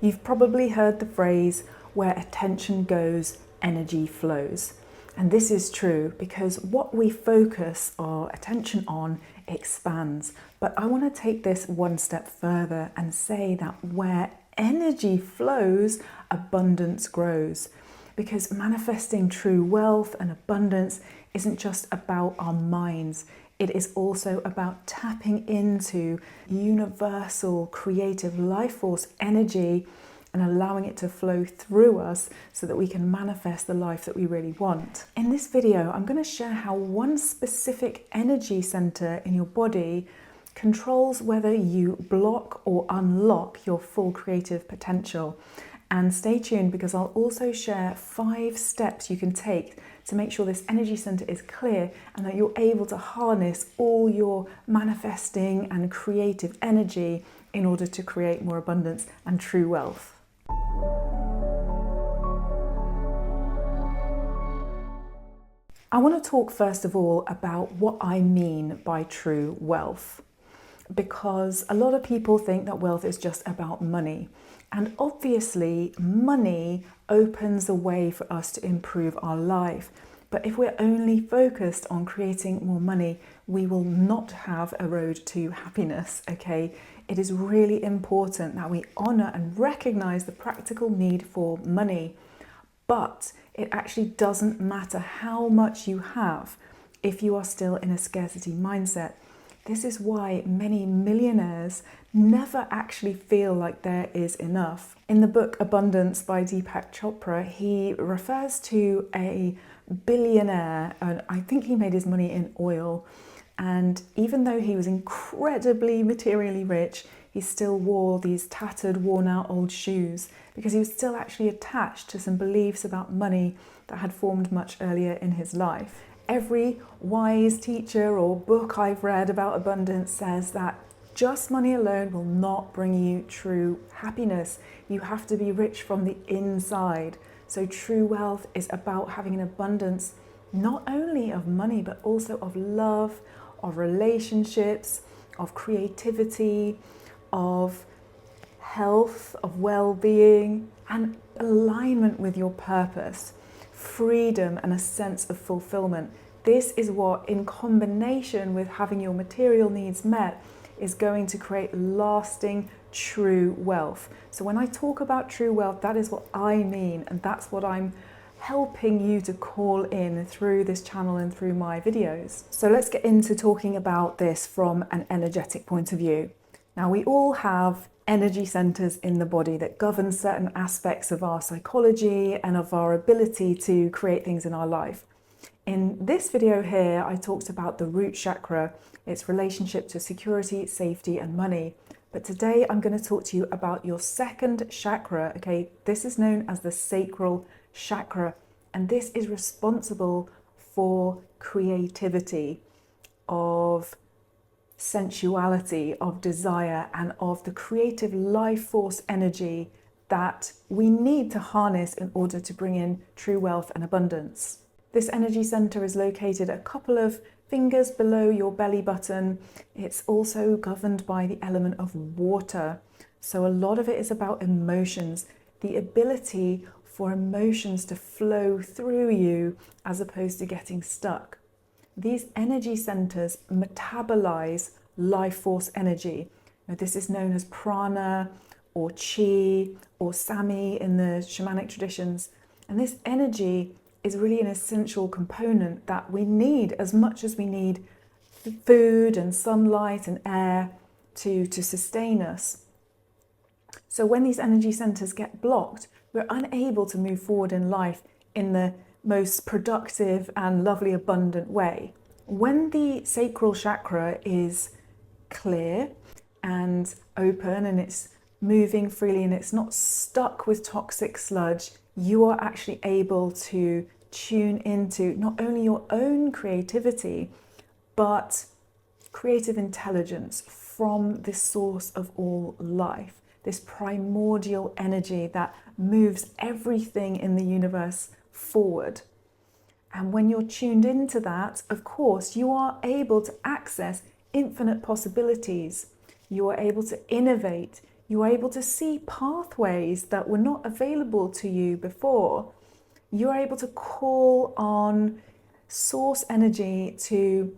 You've probably heard the phrase, where attention goes, energy flows. And this is true because what we focus our attention on expands. But I want to take this one step further and say that where energy flows, abundance grows. Because manifesting true wealth and abundance isn't just about our minds. It is also about tapping into universal creative life force energy and allowing it to flow through us so that we can manifest the life that we really want. In this video, I'm going to share how one specific energy center in your body controls whether you block or unlock your full creative potential. And stay tuned because I'll also share 5 steps you can take to make sure this energy center is clear and that you're able to harness all your manifesting and creative energy in order to create more abundance and true wealth. I want to talk first of all about what I mean by true wealth, because a lot of people think that wealth is just about money. And obviously, money opens a way for us to improve our life. But if we're only focused on creating more money, we will not have a road to happiness, okay? It is really important that we honor and recognize the practical need for money. But it actually doesn't matter how much you have if you are still in a scarcity mindset. This is why many millionaires never actually feel like there is enough. In the book Abundance by Deepak Chopra, he refers to a billionaire, and I think he made his money in oil. And even though he was incredibly materially rich, he still wore these tattered, worn out old shoes because he was still actually attached to some beliefs about money that had formed much earlier in his life. Every wise teacher or book I've read about abundance says that just money alone will not bring you true happiness. You have to be rich from the inside. So true wealth is about having an abundance not only of money, but also of love, of relationships, of creativity, of health, of well-being, and alignment with your purpose, freedom and a sense of fulfillment. This is what, in combination with having your material needs met, is going to create lasting true wealth. So when I talk about true wealth, that is what I mean, and that's what I'm helping you to call in through this channel and through my videos. So let's get into talking about this from an energetic point of view. Now, we all have energy centers in the body that govern certain aspects of our psychology and of our ability to create things in our life. In this video here, I talked about the root chakra, its relationship to security, safety, and money. But today I'm going to talk to you about your second chakra, okay? This is known as the sacral chakra, and this is responsible for creativity, of sensuality, of desire, and of the creative life force energy that we need to harness in order to bring in true wealth and abundance. This energy center is located a couple of fingers below your belly button. It's also governed by the element of water. So a lot of it is about emotions, the ability for emotions to flow through you as opposed to getting stuck. These energy centers metabolize life force energy. Now, this is known as prana or chi or sami in the shamanic traditions. And this energy is really an essential component that we need as much as we need food and sunlight and air to sustain us. So when these energy centers get blocked, we're unable to move forward in life in the most productive and lovely abundant way. When the sacral chakra is clear and open and it's moving freely and it's not stuck with toxic sludge, you are actually able to tune into not only your own creativity, but creative intelligence from the source of all life, this primordial energy that moves everything in the universe forward. And when you're tuned into that, of course, you are able to access infinite possibilities. You are able to innovate. You're able to see pathways that were not available to you before. You're able to call on source energy to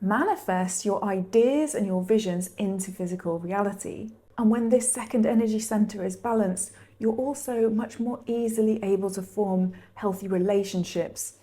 manifest your ideas and your visions into physical reality. And when this second energy center is balanced, you're also much more easily able to form healthy relationships.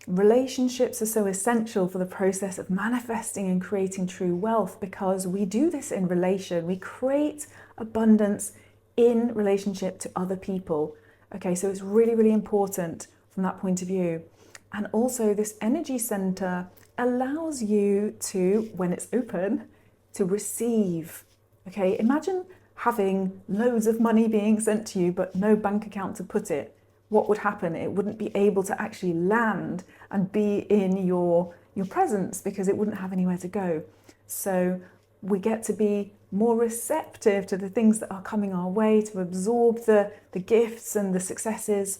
Relationships are so essential for the process of manifesting and creating true wealth, because we do this in relation. We create abundance in relationship to other people. Okay, so it's really, really important from that point of view. And also this energy center allows you to, when it's open, to receive. Okay, imagine having loads of money being sent to you but no bank account to put it. What would happen? It wouldn't be able to actually land and be in your presence, because it wouldn't have anywhere to go. So we get to be more receptive to the things that are coming our way, to absorb the gifts and the successes,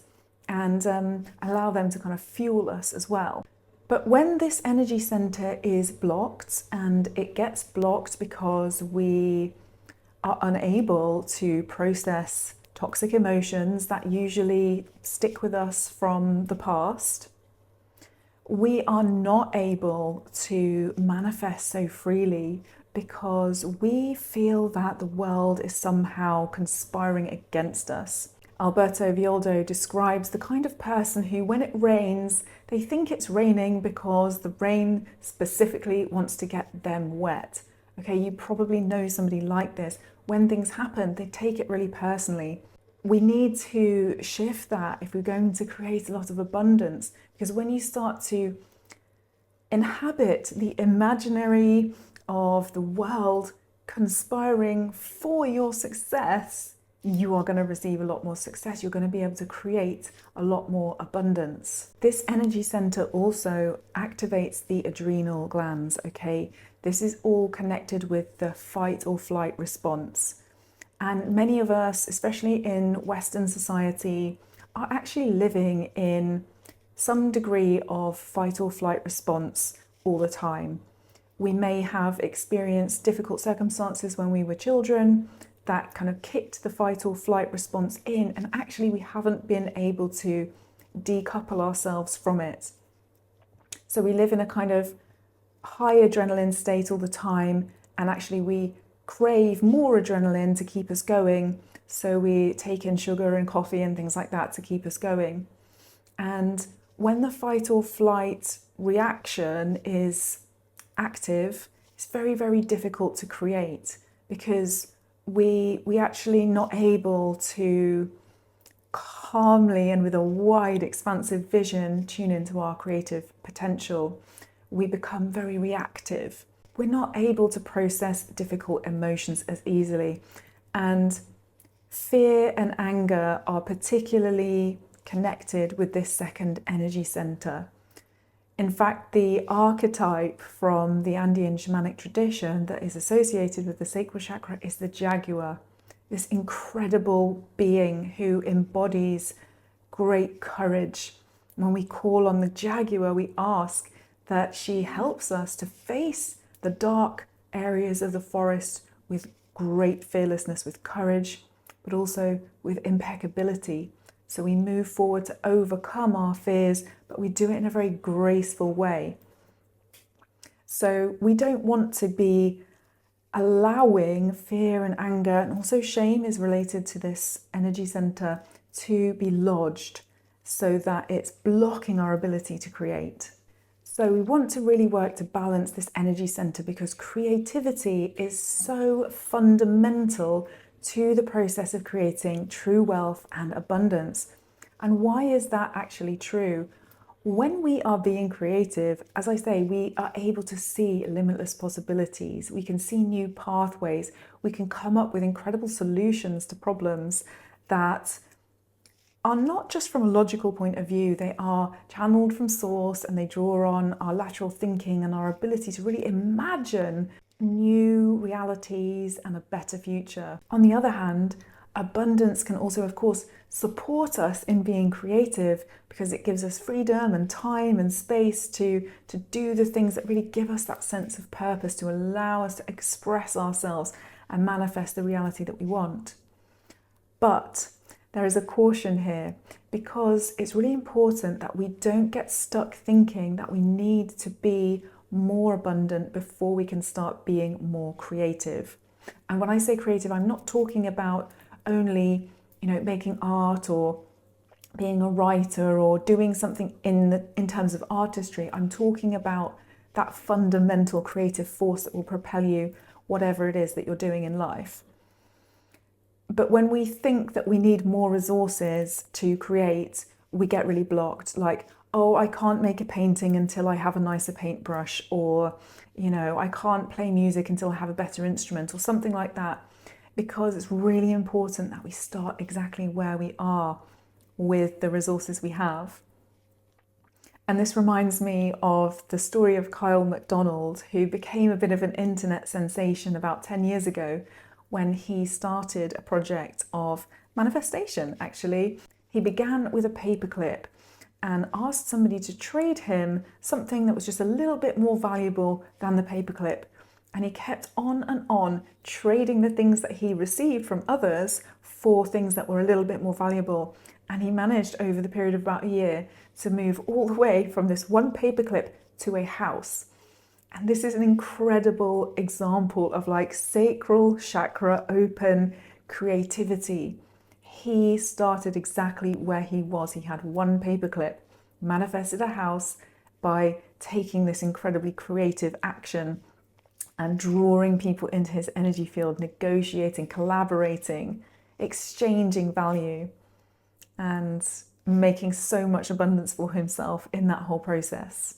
and allow them to kind of fuel us as well. But when this energy center is blocked, and it gets blocked because we are unable to process toxic emotions that usually stick with us from the past, we are not able to manifest so freely, because we feel that the world is somehow conspiring against us. Alberto Villoldo describes the kind of person who, when it rains, they think it's raining because the rain specifically wants to get them wet. Okay, you probably know somebody like this. When things happen, they take it really personally. We need to shift that if we're going to create a lot of abundance, because when you start to inhabit the imaginary of the world conspiring for your success, you are going to receive a lot more success. You're going to be able to create a lot more abundance. This energy center also activates the adrenal glands, okay? This is all connected with the fight or flight response. And many of us, especially in Western society, are actually living in some degree of fight or flight response all the time. We may have experienced difficult circumstances when we were children that kind of kicked the fight or flight response in, and actually we haven't been able to decouple ourselves from it. So we live in a kind of high adrenaline state all the time, and actually we crave more adrenaline to keep us going. So we take in sugar and coffee and things like that to keep us going. And when the fight or flight reaction is active, it's very, very difficult to create, because we actually not able to calmly and with a wide expansive vision tune into our creative potential. We become very reactive. We're not able to process difficult emotions as easily, and fear and anger are particularly connected with this second energy center. In fact, the archetype from the Andean shamanic tradition that is associated with the sacral chakra is the jaguar, this incredible being who embodies great courage. When we call on the jaguar, we ask that she helps us to face the dark areas of the forest with great fearlessness, with courage, but also with impeccability. So we move forward to overcome our fears, but we do it in a very graceful way. So we don't want to be allowing fear and anger, and also shame is related to this energy center, to be lodged so that it's blocking our ability to create. So we want to really work to balance this energy center, because creativity is so fundamental to the process of creating true wealth and abundance. And why is that actually true? When we are being creative, as I say, we are able to see limitless possibilities. We can see new pathways. We can come up with incredible solutions to problems that are not just from a logical point of view. They are channeled from source, and they draw on our lateral thinking and our ability to really imagine new realities and a better future. On the other hand, abundance can also, of course, support us in being creative, because it gives us freedom and time and space to do the things that really give us that sense of purpose, to allow us to express ourselves and manifest the reality that we want. But there is a caution here, because it's really important that we don't get stuck thinking that we need to be more abundant before we can start being more creative. And when I say creative, I'm not talking about only, making art or being a writer or doing something in terms of artistry. I'm talking about that fundamental creative force that will propel you, whatever it is that you're doing in life. But when we think that we need more resources to create, we get really blocked. Like, oh, I can't make a painting until I have a nicer paintbrush, or, I can't play music until I have a better instrument, or something like that. Because it's really important that we start exactly where we are with the resources we have. And this reminds me of the story of Kyle MacDonald, who became a bit of an internet sensation about 10 years ago when he started a project of manifestation, actually. He began with a paperclip and asked somebody to trade him something that was just a little bit more valuable than the paperclip. And he kept on and on trading the things that he received from others for things that were a little bit more valuable. And he managed over the period of about a year to move all the way from this one paperclip to a house. And this is an incredible example of sacral chakra open creativity. He started exactly where he was. He had one paperclip, manifested a house by taking this incredibly creative action and drawing people into his energy field, negotiating, collaborating, exchanging value, and making so much abundance for himself in that whole process.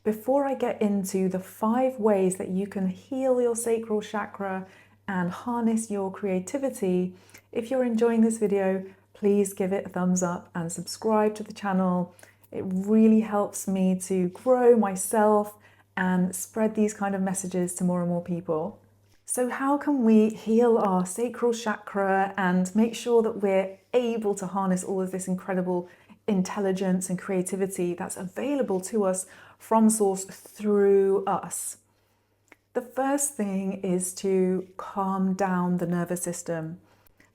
Before I get into the 5 ways that you can heal your sacral chakra and harness your creativity, if you're enjoying this video, please give it a thumbs up and subscribe to the channel. It really helps me to grow myself and spread these kind of messages to more and more people. So how can we heal our sacral chakra and make sure that we're able to harness all of this incredible intelligence and creativity that's available to us from source through us? The first thing is to calm down the nervous system.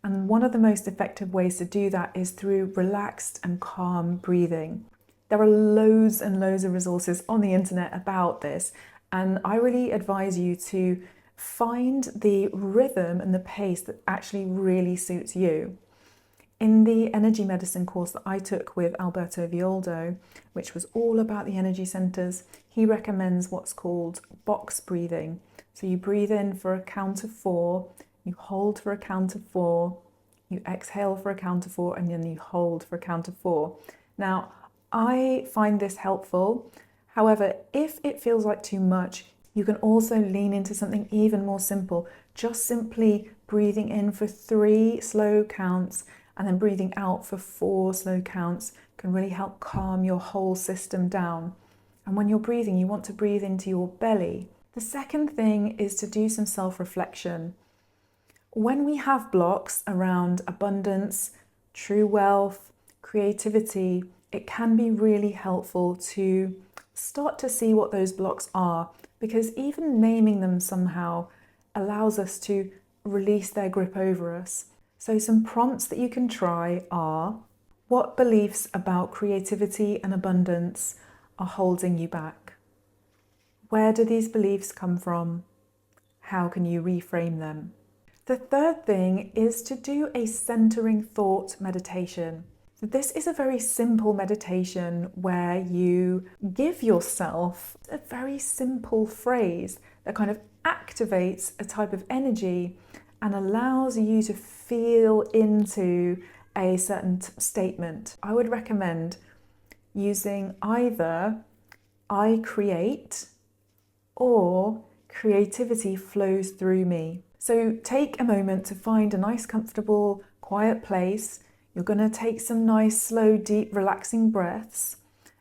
And one of the most effective ways to do that is through relaxed and calm breathing. There are loads and loads of resources on the internet about this, and I really advise you to find the rhythm and the pace that actually really suits you. In the energy medicine course that I took with Alberto Villoldo, which was all about the energy centers, he recommends what's called box breathing. So you breathe in for a count of 4, you hold for a count of 4, you exhale for a count of 4, and then you hold for a count of 4. Now, I find this helpful. However, if it feels like too much, you can also lean into something even more simple. Just simply breathing in for 3 slow counts and then breathing out for 4 slow counts can really help calm your whole system down. And when you're breathing, you want to breathe into your belly. The second thing is to do some self-reflection. When we have blocks around abundance, true wealth, creativity, it can be really helpful to start to see what those blocks are, because even naming them somehow allows us to release their grip over us. So some prompts that you can try are: what beliefs about creativity and abundance are holding you back? Where do these beliefs come from? How can you reframe them? The third thing is to do a centering thought meditation. So this is a very simple meditation where you give yourself a very simple phrase that kind of activates a type of energy and allows you to feel into a certain statement. I would recommend using either "I create" or "creativity flows through me." So take a moment to find a nice, comfortable, quiet place. You're going to take some nice, slow, deep, relaxing breaths.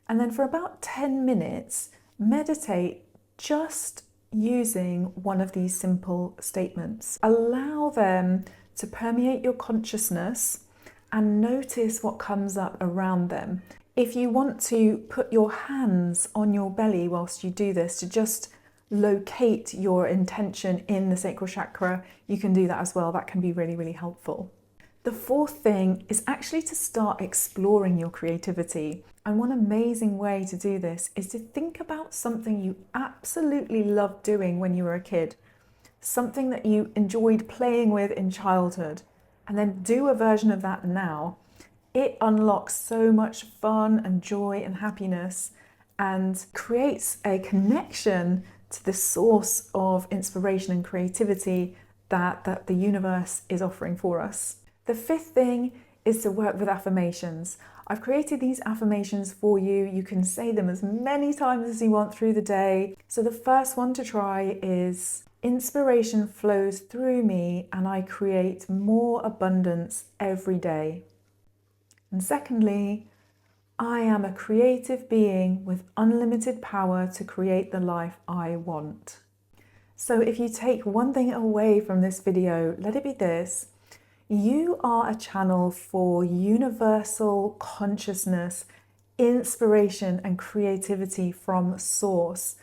And then for about 10 minutes, meditate just using one of these simple statements. Allow them to permeate your consciousness and notice what comes up around them. If you want to put your hands on your belly whilst you do this, to just locate your intention in the sacral chakra, you can do that as well. That can be really, really helpful. The fourth thing is actually to start exploring your creativity. And one amazing way to do this is to think about something you absolutely loved doing when you were a kid, something that you enjoyed playing with in childhood, and then do a version of that now. It unlocks so much fun and joy and happiness and creates a connection to the source of inspiration and creativity that the universe is offering for us. The fifth thing is to work with affirmations. I've created these affirmations for you. You can say them as many times as you want through the day. So the first one to try is, inspiration flows through me and I create more abundance every day. And secondly, I am a creative being with unlimited power to create the life I want. So if you take one thing away from this video, let it be this: you are a channel for universal consciousness, inspiration, and creativity from source.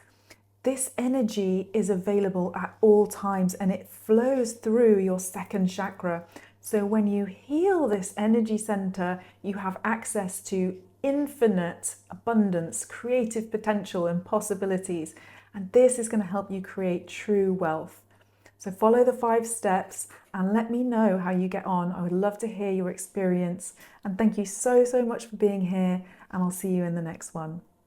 This energy is available at all times and it flows through your second chakra. So when you heal this energy center, you have access to infinite abundance, creative potential, and possibilities. And this is going to help you create true wealth. So follow the 5 steps and let me know how you get on. I would love to hear your experience. And thank you so much for being here, and I'll see you in the next one.